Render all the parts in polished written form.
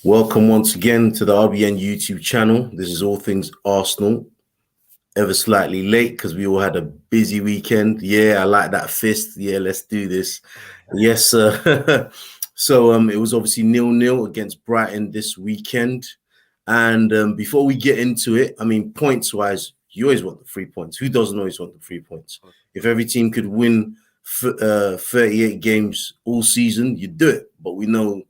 Welcome once again to the RBN YouTube channel. This is all things Arsenal. Ever slightly late because we all had a busy weekend. Yeah, I like that fist. Yeah, let's do this. Yes, sir. So it was obviously 0-0 against Brighton this weekend. And before we get into it, I mean, points-wise, you always want the 3 points. Who doesn't always want the 3 points? If every team could win 38 games all season, you'd do it. But we know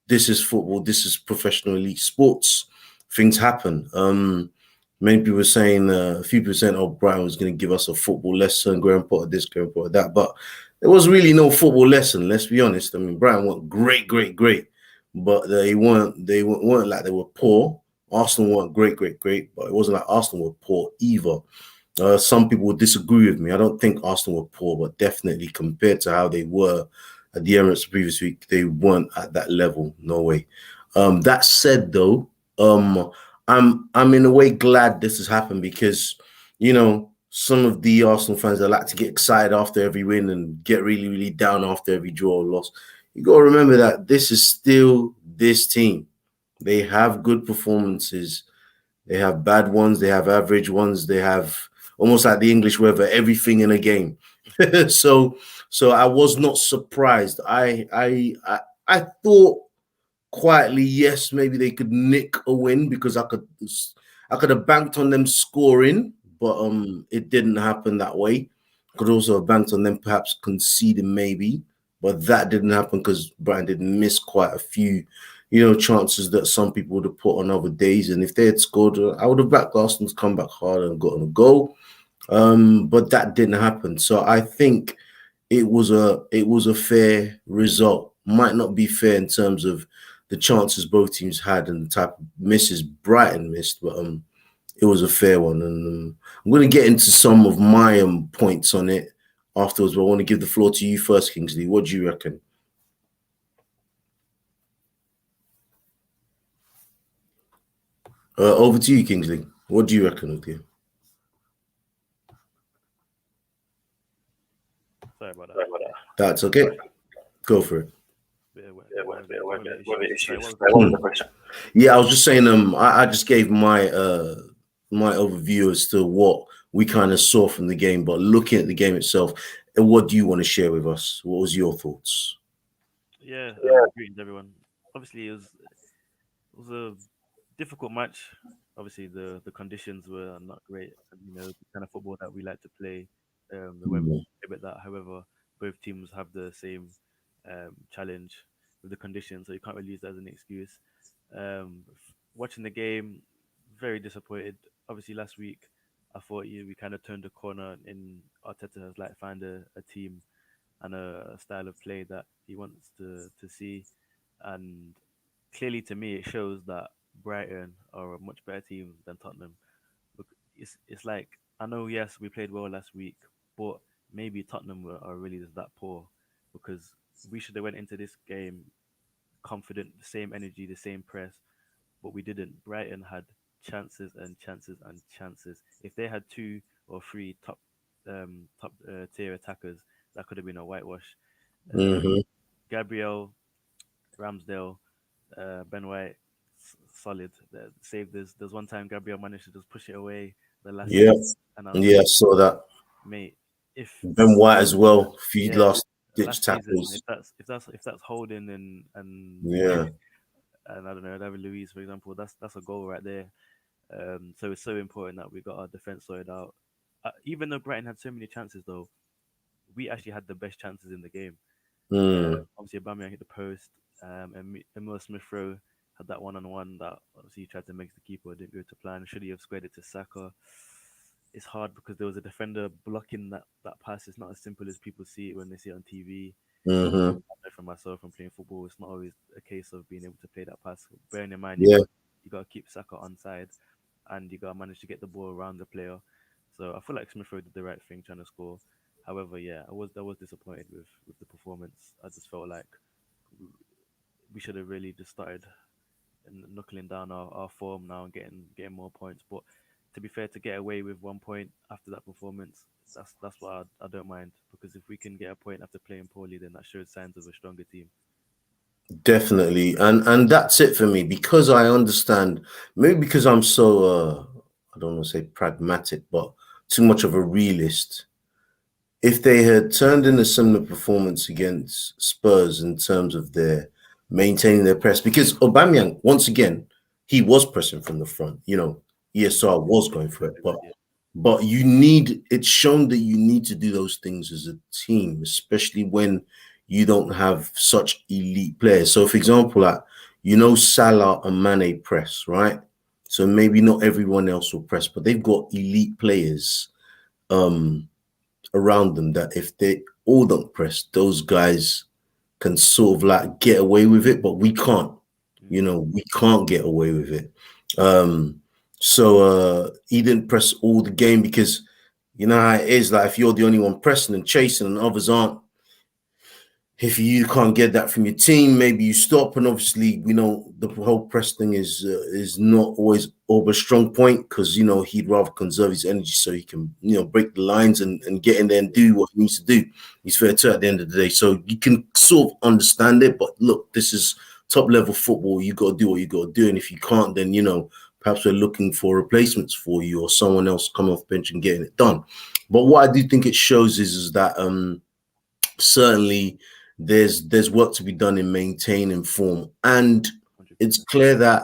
this is football. This is professional elite sports. Things happen. Many people were saying, a few people saying, "Oh, Brian was going to give us a football lesson, Graham Potter this, Graham Potter that." But there was really no football lesson. Let's be honest. I mean, Brian went great, but they weren't like they were poor. Arsenal weren't great, but it wasn't like Arsenal were poor either. Some people would disagree with me. I don't think Arsenal were poor, but definitely compared to how they were at the Emirates the previous week, they weren't at that level. No way. That said, though, I'm in a way glad this has happened because, some of the Arsenal fans that like to get excited after every win and get really, really down after every draw or loss. You got to remember that this is still this team. They have good performances. They have bad ones. They have average ones. They have almost like the English weather, everything in a game. So I was not surprised. I thought quietly, yes, maybe they could nick a win because I could have banked on them scoring, but it didn't happen that way. Could also have banked on them perhaps conceding maybe, but that didn't happen because Brighton did miss quite a few, chances that some people would have put on other days. And if they had scored, I would have backed Arsenal to come back hard and gotten a goal. But that didn't happen. So I think it was a fair result. Might not be fair in terms of the chances both teams had and the type of misses Brighton missed, but it was a fair one. And I'm going to get into some of my points on it afterwards, but I want to give the floor to you first, Kingsley. What do you reckon? Over to you, Kingsley. What do you reckon of you? Sorry about that. That's okay. Go for it. Yeah, I was just saying. I just gave my my overview as to what we kind of saw from the game, but looking at the game itself, what do you want to share with us? What was your thoughts? Yeah, greetings everyone. Obviously, it was a difficult match. Obviously, the conditions were not great. The kind of football that we like to play, the weather a bit that. However, both teams have the same challenge with the conditions, so you can't really use that as an excuse. Watching the game, very disappointed. Obviously, last week I thought we kind of turned a corner in Arteta has like found a team and a style of play that he wants to see, and clearly to me it shows that Brighton are a much better team than Tottenham. It's like I know yes we played well last week, but maybe Tottenham are really just that poor because we should have went into this game confident, the same energy, the same press, but we didn't. Brighton had chances and chances and chances. If they had two or three top tier attackers, that could have been a whitewash. Uh, Gabriel, Ramsdale, Ben White, solid. Save this. There's one time Gabriel managed to just push it away the last Yeah, and yeah, I saw that. mate, if Ben White as well. Few yeah, last ditch last season, tackles. if that's holding and Yeah. and I don't know, David Luiz, for example, that's a goal right there. So it's so important that we got our defense sorted out. Even though Brighton had so many chances, though, we actually had the best chances in the game. Obviously, Aubameyang hit the post, and Emil Smith Rowe had that one-on-one that obviously he tried to make the keeper, didn't go to plan. Should he have squared it to Saka? It's hard because there was a defender blocking that pass. It's not as simple as people see it when they see it on TV. I know from myself from playing football, it's not always a case of being able to play that pass. Bearing in mind, Yeah. you got to keep Saka on side, and you got to manage to get the ball around the player. So I feel like Smith Rowe did the right thing trying to score. However, yeah, I was disappointed with the performance. I just felt like we should have really just started knuckling down our form now and getting more points. But to be fair, to get away with 1 point after that performance, that's what I don't mind, because if we can get a point after playing poorly, then that shows signs of a stronger team. Definitely, and that's it for me because I understand. Maybe because I'm so I don't want to say pragmatic, but too much of a realist. If they had turned in a similar performance against Spurs in terms of their maintaining their press, because Aubameyang, once again, he was pressing from the front. ESR was going for it, Exactly. Yeah. but you need it's shown that you need to do those things as a team, especially when you don't have such elite players. So, for example, like Salah and Mane press, right? So maybe not everyone else will press, but they've got elite players um around them that if they all don't press, those guys can sort of like get away with it, but we can't. Mm. We can't get away with it. Um, so he didn't press all the game because you know how it is. Like if you're the only one pressing and chasing, and others aren't, if you can't get that from your team, maybe you stop. And obviously, the whole press thing is not always Orba's strong point because he'd rather conserve his energy so he can break the lines and get in there and do what he needs to do. He's fair to at the end of the day, so you can sort of understand it. But look, this is top level football. You got to do what you got to do, and if you can't, then perhaps we're looking for replacements for you or someone else coming off bench and getting it done. But what I do think it shows is that certainly there's work to be done in maintaining form, and it's 100%. clear that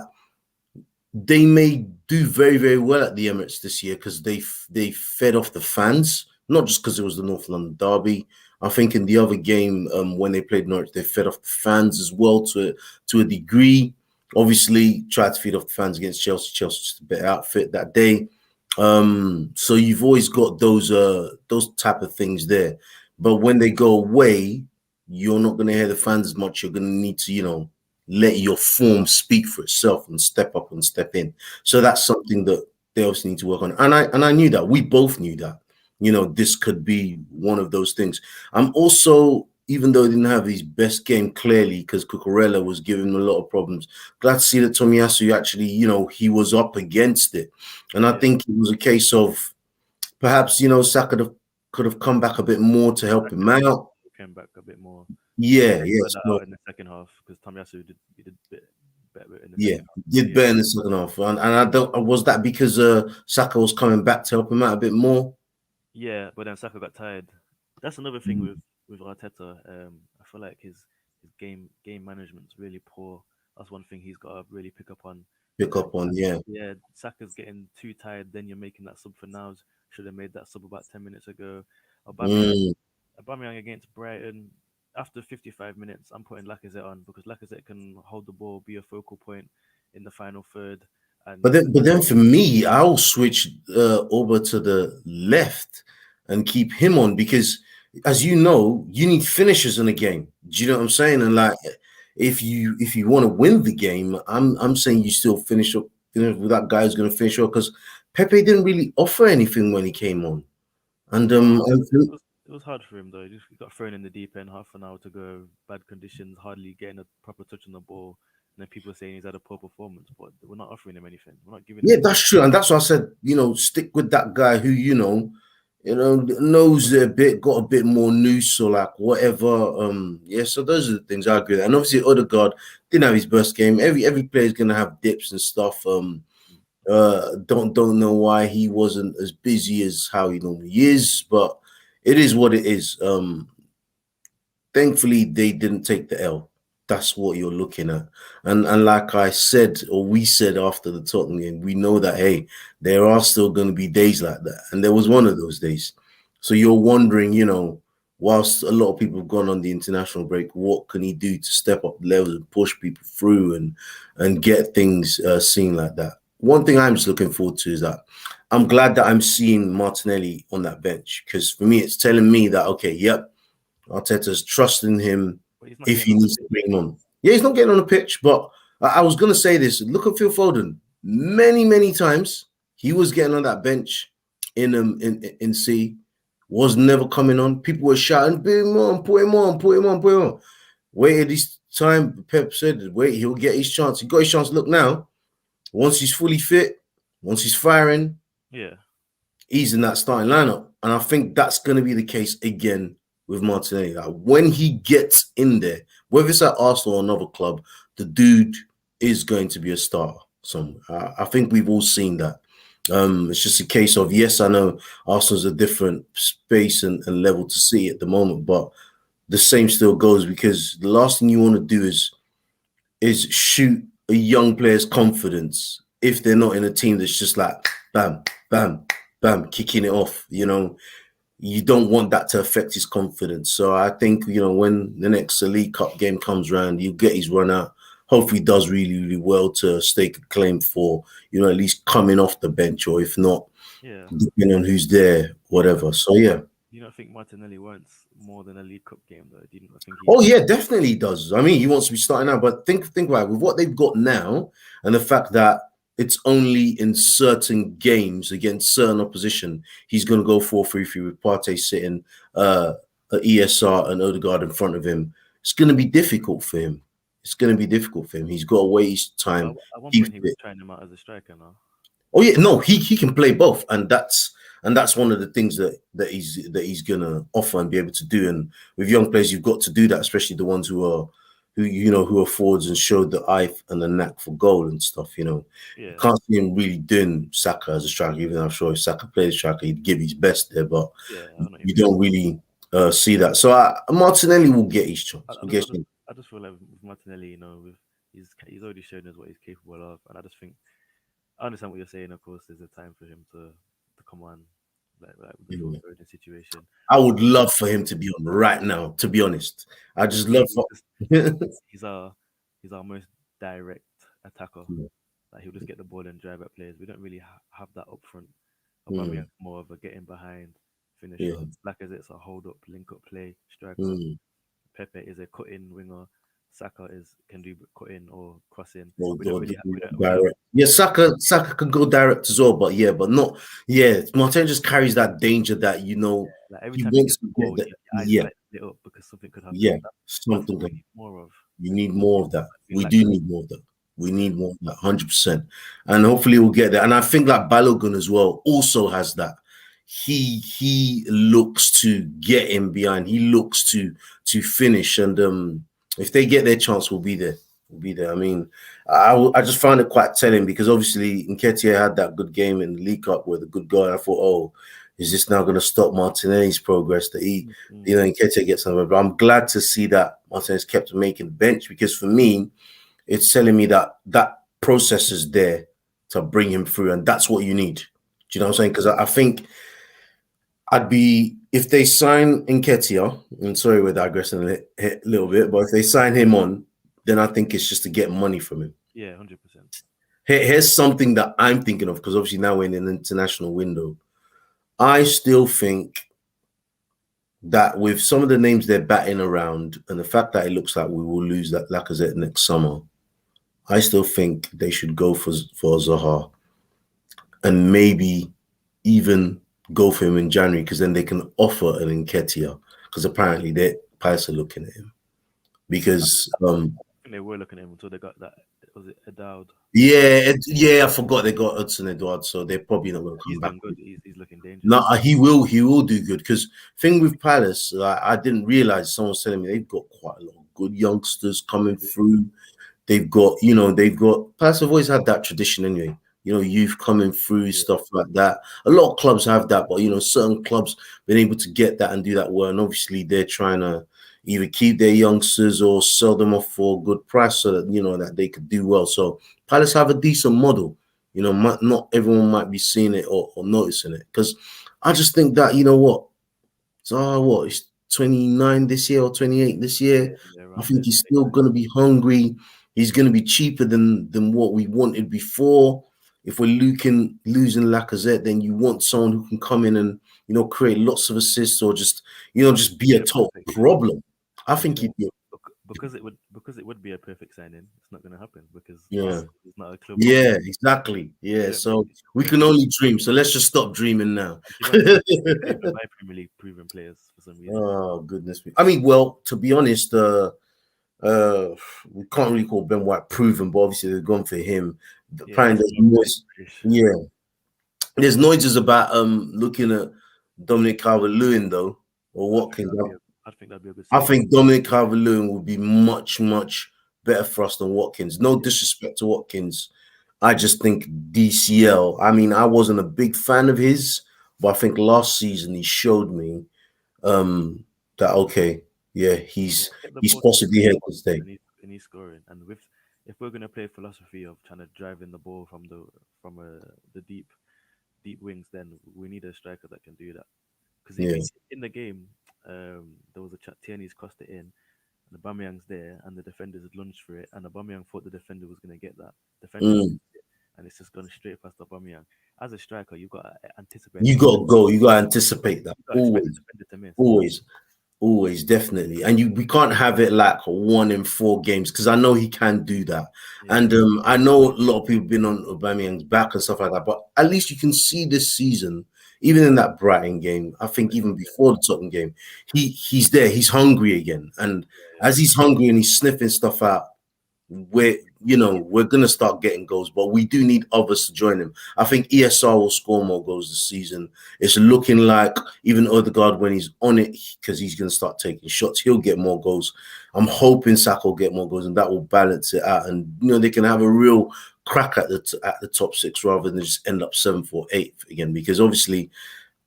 they may do very, very well at the Emirates this year because they fed off the fans, not just because it was the North London derby. I think in the other game when they played Norwich, they fed off the fans as well to a degree. Obviously, tried to feed off the fans against Chelsea. Chelsea just a better outfit that day. So you've always got those type of things there. But when they go away, you're not going to hear the fans as much. You're going to need to, let your form speak for itself and step up and step in. So that's something that they also need to work on. And I knew that. We both knew that. This could be one of those things. I'm also, even though he didn't have his best game clearly, because Cucurella was giving him a lot of problems, glad to see that Tomiyasu actually, he was up against it. And I Yeah. think it was a case of perhaps, Saka could have come back a bit more to help him Exactly. out. Came back a bit more. Yeah, He yeah. got that So out in the second half because Tomiyasu did he did a bit better in the yeah, second half. So did yeah, better in the second half. And I don't was that because Saka was coming back to help him out a bit more? yeah. But then Saka got tired. That's another thing Mm, with Arteta. I feel like his game management's really poor. That's one thing he's got to really pick up on. pick up on, yeah. Yeah, Saka's getting too tired. Then you're making that sub for now. Should have made that sub about 10 minutes ago. Aubameyang, Mm. Aubameyang against Brighton. After 55 minutes, I'm putting Lacazette on because Lacazette can hold the ball, be a focal point in the final third, But and then for me, I'll switch over to the left and keep him on because, as you know, you need finishers in a game. Do you know what I'm saying? And like, if you want to win the game, I'm saying you still finish up with that guy who's going to finish up because Pepe didn't really offer anything when he came on, and no, and it was hard for him though. He got thrown in the deep end, half an hour to go, bad conditions, hardly getting a proper touch on the ball, and then people saying he's had a poor performance, but we're not offering him anything. We're not giving him yeah, anything. that's true, and that's why I said stick with that guy who knows it a bit, got a bit more noose or like whatever. Yeah, so those are the things I agree with. And obviously Odegaard didn't have his best game. Every player is gonna have dips and stuff. Don't know why he wasn't as busy as how he normally is, but it is what it is. Thankfully they didn't take the L. That's what you're looking at. And like I said, or we said after the Tottenham game, we know that hey, there are still going to be days like that. And there was one of those days. So you're wondering, whilst a lot of people have gone on the international break, what can he do to step up the levels and push people through and get things seen like that? One thing I'm just looking forward to is that I'm glad that I'm seeing Martinelli on that bench because for me, it's telling me that okay, yep, Arteta's trusting him But he's not if getting he on the needs to pitch. bring him on. Yeah, he's not getting on the pitch, but I was going to say this. Look at Phil Foden. Many, many times he was getting on that bench in C, was never coming on. People were shouting, put him on, put him on, put him on, put him on. Waited this time, Pep said, wait, he'll get his chance. He got his chance. Look now, once he's fully fit, once he's firing, Yeah, he's in that starting lineup. And I think that's going to be the case again with Martinelli. Like when he gets in there, Whether it's at Arsenal or another club, the dude is going to be a star somewhere. I think we've all seen that. It's just a case of, yes, I know Arsenal's a different space and level to see at the moment, but the same still goes, because the last thing you want to do is shoot a young player's confidence if they're not in a team that's just like bam, bam, bam, kicking it off. You don't want that to affect his confidence. So I think, when the next Elite Cup game comes around, you get his run out. Hopefully he does really, really well to stake a claim for, at least coming off the bench, or if not, Yeah. depending on who's there, whatever. So yeah. Do you not think Martinelli wants more than a League Cup game though? Do you not think Oh yeah, definitely he does. I mean, he wants to be starting out, but think about it, with what they've got now and the fact that it's only in certain games against certain opposition, he's going to go 4-3-3 with Partey sitting, ESR and Odegaard in front of him. It's going to be difficult for him. He's got to waste time. At one point he was trying him out as a striker now. Oh yeah, no, he can play both, and that's one of the things that he's gonna offer and be able to do. And with young players, you've got to do that, especially the ones who are forwards and showed the eye and the knack for goal and stuff. You can't see him really doing Saka as a striker, even though I'm sure if Saka plays striker, he'd give his best there, but you don't really see that. So Martinelli will get his chance. I just feel like with Martinelli, he's already shown us what he's capable of, and I just think. I understand what you're saying. Of course, there's a time for him to come on, like with the Phil Foden situation. I would love for him to be on right now. To be honest, I just love. He's our most direct attacker. Like he'll just get the ball and drive at players. We don't really have that up front. Aubameyang more of a getting behind finisher. Lacazette's a hold up, link up play striker. Pepe is a cut in winger. Saka can do cutting or crossing. Saka can go direct as well, but not. Yeah, Martin just carries that danger that like every time he wants to goal, lit up because something could happen. Yeah, something we need more of. You need more of that. We do need more of that. We need more of that, 100%, and hopefully we'll get there. And I think that Balogun as well also has that. He looks to get him behind. He looks to finish, and if they get their chance, we'll be there. I mean, I just found it quite telling because obviously Nketiah had that good game in the League Cup with a good goal. And I thought, oh, is this now going to stop Martinelli's progress that Nketiah gets somewhere? But I'm glad to see that Martinelli's kept making the bench, because for me, it's telling me that process is there to bring him through, and that's what you need. Do you know what I'm saying? Because I think if they sign Nketiah, and sorry we're digressing a little bit, but if they sign him on, then I think it's just to get money from him. Yeah, 100%. Here's something that I'm thinking of, because obviously now we're in an international window. I still think that with some of the names they're batting around and the fact that it looks like we will lose that Lacazette next summer, I still think they should go for Zaha and maybe even go for him in January, because then they can offer an Nketiah, because apparently their Palace are looking at him. Because I think they were looking at him until they got that. Was it Edoud? Yeah, I forgot they got Hudson Edouard, so they're probably not going to come back. Good. He's looking dangerous. No, he will do good, because thing with Palace, I didn't realize, someone was telling me they've got quite a lot of good youngsters coming through. They've got Palace have always had that tradition anyway. Youth coming through, stuff like that. A lot of clubs have that, but certain clubs been able to get that and do that well. And obviously they're trying to either keep their youngsters or sell them off for a good price so that that they could do well. So Palace have a decent model. Not everyone might be seeing it or noticing it, because I just think that it's 29 this year or 28 this year. I think he's still going to be hungry. He's going to be cheaper than what we wanted before. If we're losing Lacazette, then you want someone who can come in and create lots of assists, or just be a top problem. I think he'd be because it would be a perfect signing. It's not going to happen because it's not a club. Yeah, exactly. Yeah, so we can only dream. So let's just stop dreaming now. My Premier League proven players for some reason. Oh goodness me! I mean, well, to be honest, we can't really call Ben White proven, but obviously they've gone for him. Apparently, there's noises about looking at Dominic Calvert-Lewin though, or Watkins. I think that'd be a good I signing. think Dominic Calvert-Lewin would be much, much better for us than Watkins. No Yeah, disrespect to Watkins. I just think DCL, I mean, I wasn't a big fan of his, but I think last season he showed me that okay, yeah, yeah. he's Get the he's ball to him possibly here to stay. and he's scoring. And with if we're gonna play philosophy of trying to drive in the ball from the deep wings, then we need a striker that can do that. Because Yeah. in the game, there was a chat. Tierney's crossed it in, and Aubameyang's there, and the defenders had lunged for it, and Aubameyang thought the defender was going to get that. Defender's Mm. missed it, and it's just gone straight past Aubameyang. As a striker, you've got to anticipate You and expect. gotta go, you gotta anticipate that. You've got to expect the Always, defender to miss. always. Always, definitely, and we can't have it like 1 in 4 games because I know he can do that, Yeah, and I know a lot of people been on Aubameyang's back and stuff like that. But at least you can see this season, even in that Brighton game, I think even yeah, before the Tottenham game, he's there, he's hungry again, and yeah, as he's hungry and he's sniffing stuff out, we're gonna start getting goals, but we do need others to join him. I think ESR will score more goals this season. It's looking like even Odegaard, when he's on it, because he's gonna start taking shots, he'll get more goals. I'm hoping Saka will get more goals, and that will balance it out. And they can have a real crack at the top six rather than just end up 7th or 8th again. Because obviously,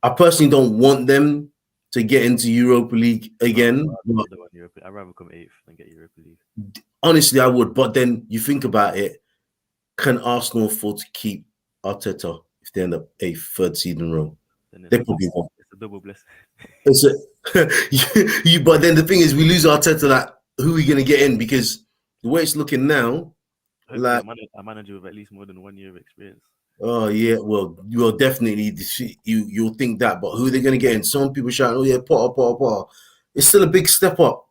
I personally don't want them to get into Europa League No, again. But I don't want Europe. I'd rather come eighth than get Europa League. honestly, I would. But then you think about it. Can Arsenal afford to keep Arteta if they end up a third seed in a row? Then They probably won't. it's a double blessing. It's a, but then the thing is, we lose Arteta. Like, who are we going to get in? Because the way it's looking now, Hopefully, like, a manager with at least more than 1 year of experience. oh yeah, well, you'll definitely you'll think that. But who are they going to get in? Some people shouting, "Oh yeah, Potter, Potter, Potter." It's still a big step up.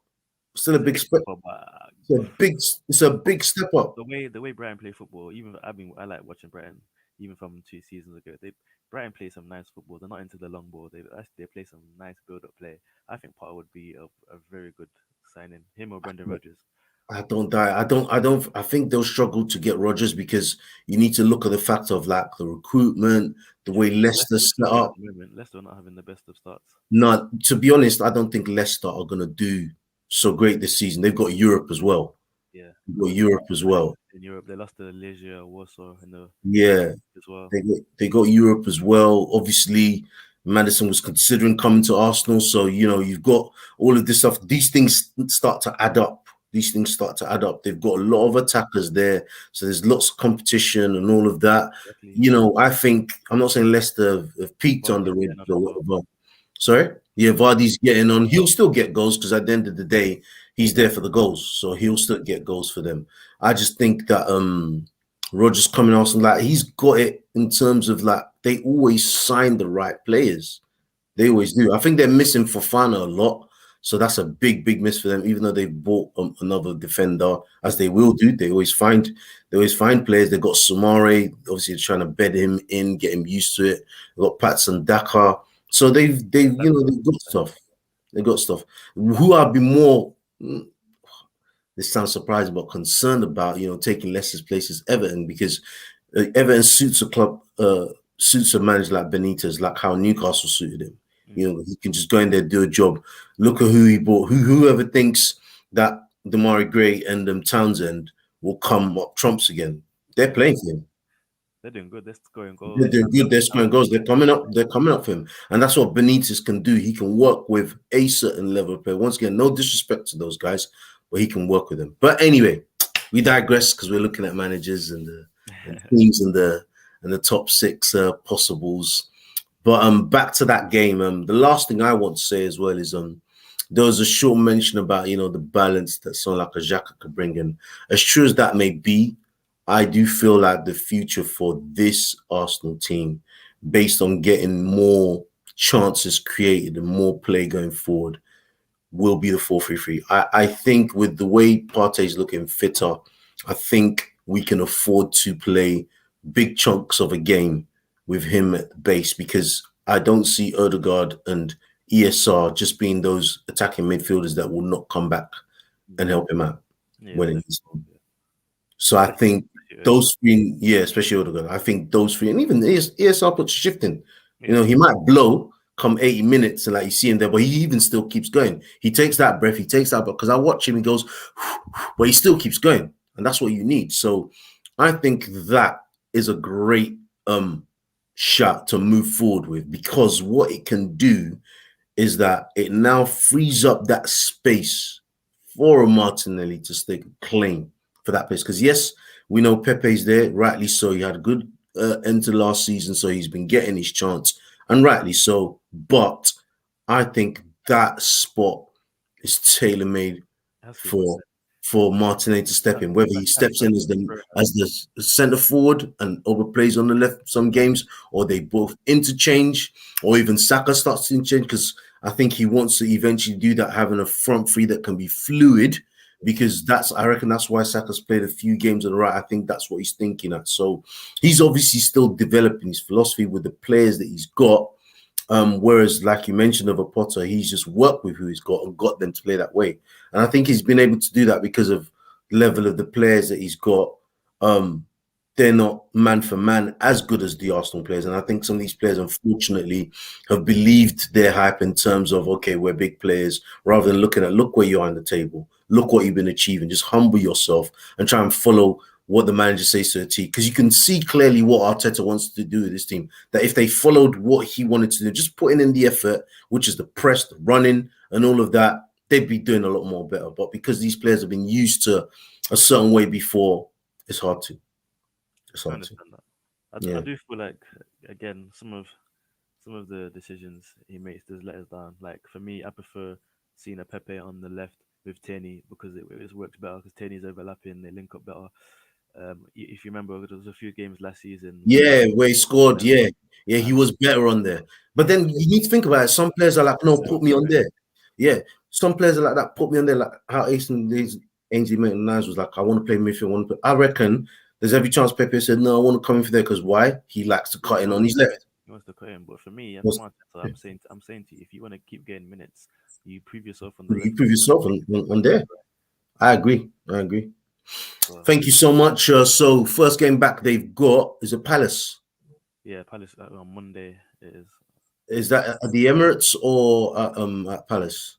Still a It's a big big step. step up, but It's a big. It's a big step up. the way Brighton play football, even I like watching Brighton, even from 2 seasons ago. Brighton play some nice football. They're not into the long ball. They play some nice build up play. I think Potter would be a very good signing. Him or Brendan Rodgers. I don't die. I don't. I think they'll struggle to get Rodgers because you need to look at the fact of like the recruitment, the way True. Leicester Leicester's set struggling at up. the moment. Leicester are not having the best of starts. Not to be honest, I don't think Leicester are gonna do so great this season. They've got Europe as well. Yeah, They've got Europe as well. in Europe they lost to Legia Warsaw in the Europa Yeah, League as well. they got Europe as well. Obviously, Madison was considering coming to Arsenal, so you've got all of this stuff. These things start to add up. These things start to add up. They've got a lot of attackers there, so there's lots of competition and all of that. Exactly. I think I'm not saying Leicester have peaked on the Vardy's ridge getting on or as well. whatever. Sorry, yeah, Vardy's getting on. He'll still get goals because at the end of the day, he's there for the goals, so he'll still get goals for them. I just think that Rogers coming out and like he's got it in terms of like they always sign the right players. They always do. I think they're missing Fofana a lot, so that's a big, big miss for them. Even though they bought another defender, as they will do, they always find players. They got Sumare, obviously trying to bed him in, get him used to it. They got Patson Daka, so they've got stuff. They got stuff. Who I'd be more this sounds surprising, but concerned about taking Leicester's place is Everton because Everton suits a club, suits a manager like Benitez, like how Newcastle suited him. He can just go in there, do a job. Look at who he bought. Whoever thinks that Damari Gray and Townsend will come up trumps again, they're Yeah, playing for him. they're doing good. They're scoring They're goals. doing good. They're scoring goals. They're coming up. They're coming up for him, and that's what Benitez can do. He can work with a certain level of play. Once again, no disrespect to those guys, but he can work with them. But anyway, we digress because we're looking at managers and teams and the top six possibles. But back to that game. The last thing I want to say as well is there was a short mention about the balance that someone like a Xhaka could bring in. As true as that may be, I do feel like the future for this Arsenal team, based on getting more chances created and more play going forward, will be the 4-3-3. I think with the way Partey's looking fitter, I think we can afford to play big chunks of a game with him at the base because I don't see Odegaard and ESR just being those attacking midfielders that will not come back and help him out Yeah, when it definitely. needs to. So I think Especially Odegaard. those three, yeah, especially Odegaard, I think those three, and even ESR puts shifting. Yeah, He might blow, come 80 minutes and like you see him there, but he even still keeps going. He takes that breath, he takes that, because I watch him, he goes, but he still keeps going. And that's what you need. So I think that is a great shot to move forward with, because what it can do is that it now frees up that space for a Martinelli to stake a claim for that place. Because yes, we know Pepe's there, rightly so. He had a good end to last season, so he's been getting his chance, and rightly so. But I think that spot is tailor made Has to be for Martinelli. Martinelli to step in. Whether he That steps in as the centre forward and overplays on the left some games, or they both interchange, or even Saka starts to interchange, because I think he wants to eventually do that, having a front three that can be fluid. Because I reckon that's why Saka's played a few games on the right. I think that's what he's thinking at. So he's obviously still developing his philosophy with the players that he's got. Whereas, like you mentioned of a Potter, he's just worked with who he's got and got them to play that way. And I think he's been able to do that because of the level of the players that he's got. They're not man for man as good as the Arsenal players. And I think some of these players, unfortunately, have believed their hype in terms of, okay, we're big players, rather than looking at, look where you are on the table, look what you've been achieving, just humble yourself and try and follow what the manager says to the team. Because you can see clearly what Arteta wants to do with this team, that if they followed what he wanted to do, just putting in the effort, which is the press, the running, and all of that, they'd be doing a lot more better. But because these players have been used to a certain way before, it's hard to. I understand that. I Yeah. do feel like, again, some of the decisions he makes does let us down. Like for me, I prefer seeing a Pepe on the left with Tierney, because it works better, because Tierney's overlapping, they link up better. If you remember, there was a few games last season Yeah, where he scored. um, Yeah. Yeah, he was better on there. But then you need to think about it. Some players are like, no, put me on there. Yeah. Some players are like that, put me on there. Like how Ainsley Maitland-Niles was like, I want to play midfield. I reckon there's every chance Pepe said, no, I want to come in for there, because why? He likes to cut in on his left. He wants to cut in. But for me, I'm Was- Arteta, I'm saying to you, if you want to keep getting minutes, you prove yourself on the You left. prove yourself on there. I agree. So, Thank you so much. So first game back they've got is a Palace. yeah, Palace on Monday it is. Is that at the Emirates or at Palace?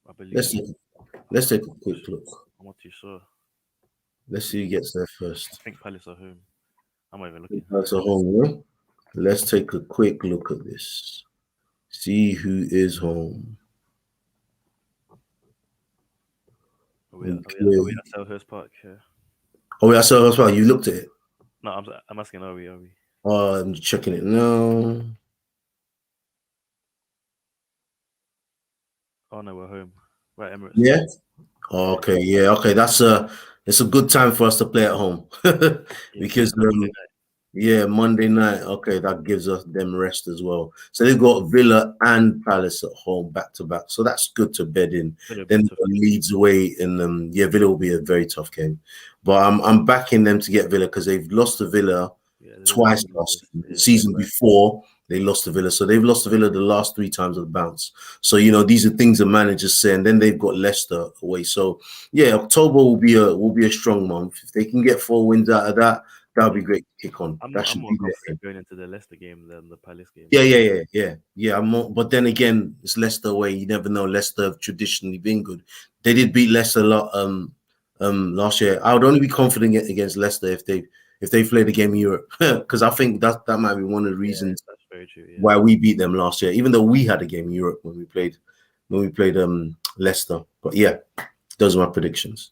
I Let's believe. see. Let's take a quick look. I'm not too sure. Let's see who gets there I first. think Palace are home. I'm not even looking. That's a home, yeah? Let's take a quick look at this. See who is home. Are we Okay. at Selhurst Park? Yeah. Oh, yeah, so as well. You looked at it. No, I'm asking. Are we? I'm checking it now. Oh no, we're home. We're at Emirates. Yeah. Okay. Yeah. Okay. It's a good time for us to play at home Yeah, because Monday night. yeah, Monday night. Okay, that gives us them rest as well. So they've got Villa and Palace at home back to back. So that's good to bed in. It'll be a Then tough game. Leeds away, and yeah, Villa will be a very tough game. But I'm backing them to get Villa, because they've lost to Villa Yeah, there's a twice reason for last this. season. The Yeah. season before they lost to Villa, so they've lost to Villa the last 3 times of the bounce. So you know these are things the managers say, and then they've got Leicester away. So yeah, October will be a strong month if they can get 4 wins out of that. That'll be great to kick on. That I'm should more be there. confident going into the Leicester game than the Palace game. Yeah. But then again, it's Leicester away. You never know. Leicester have traditionally been good. They did beat Leicester a lot last year. I would only be confident against Leicester if they played the game in Europe, because I think that might be one of the Yeah, reasons that's very true. Yeah. why we beat them last year. Even though we had a game in Europe when we played Leicester. But yeah, those are my predictions.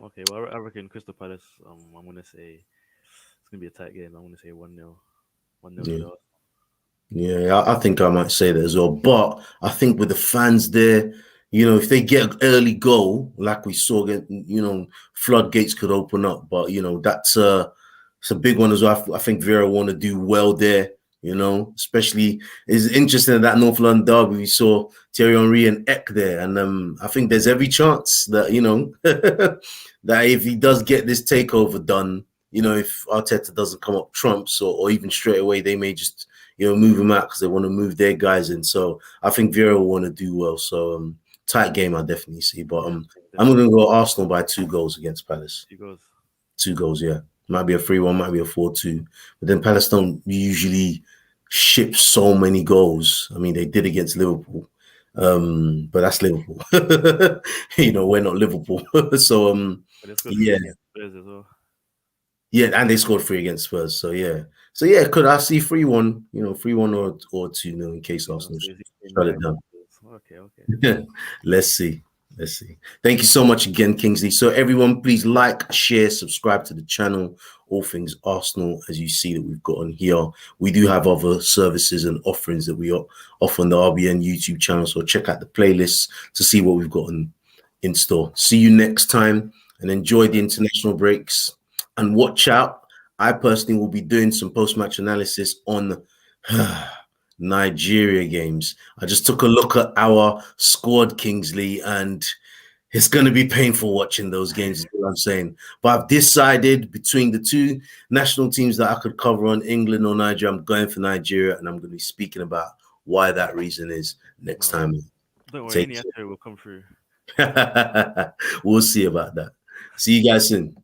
Okay. Well, I reckon Crystal Palace. I'm gonna say it's gonna be a tight game. I'm gonna say 1-0, 1-0 Yeah. to the. Yeah, I think I might say that as well. But I think with the fans there, you know, if they get an early goal, like we saw, you know, floodgates could open up. But you know, it's a big one as well. I think Vera want to do well there. You know, especially it's interesting that North London derby we saw Thierry Henry and Eck there, and I think there's every chance that you know that if he does get this takeover done, you know, if Arteta doesn't come up trumps or even straight away, they may just move him out because they want to move their guys in. So I think Vieira will want to do well. So tight game, I definitely see. But Yeah, I'm definitely. going to go Arsenal by 2 goals against Palace. He goes. 2 goals, yeah. Might be a 3-1, might be a 4-2. But then Palace don't usually ship so many goals. I mean, they did against Liverpool, but that's Liverpool. We're not Liverpool. So But they scored three yeah, against Spurs as well. yeah, and they scored three against Spurs. So yeah, could I see 3-1? 3-1 or 2-0 in case You know, Arsenal so is he shut it nine down. goals? Okay, okay. Let's see. Let's see. Thank you so much again, Kingsley. So everyone, please like, share, subscribe to the channel. All things Arsenal, as you see that we've got on here. We do have other services and offerings that we offer on the RBN YouTube channel. So check out the playlists to see what we've got in store. See you next time and enjoy the international breaks. And watch out. I personally will be doing some post-match analysis on Nigeria games. I just took a look at our squad, Kingsley, and it's going to be painful watching those games, is what I'm saying. But I've decided between the two national teams that I could cover on, England or Nigeria, I'm going for Nigeria, and I'm going to be speaking about why that reason is next No, time. don't worry, Take any answer will come through. care. We'll see about that. See you guys soon.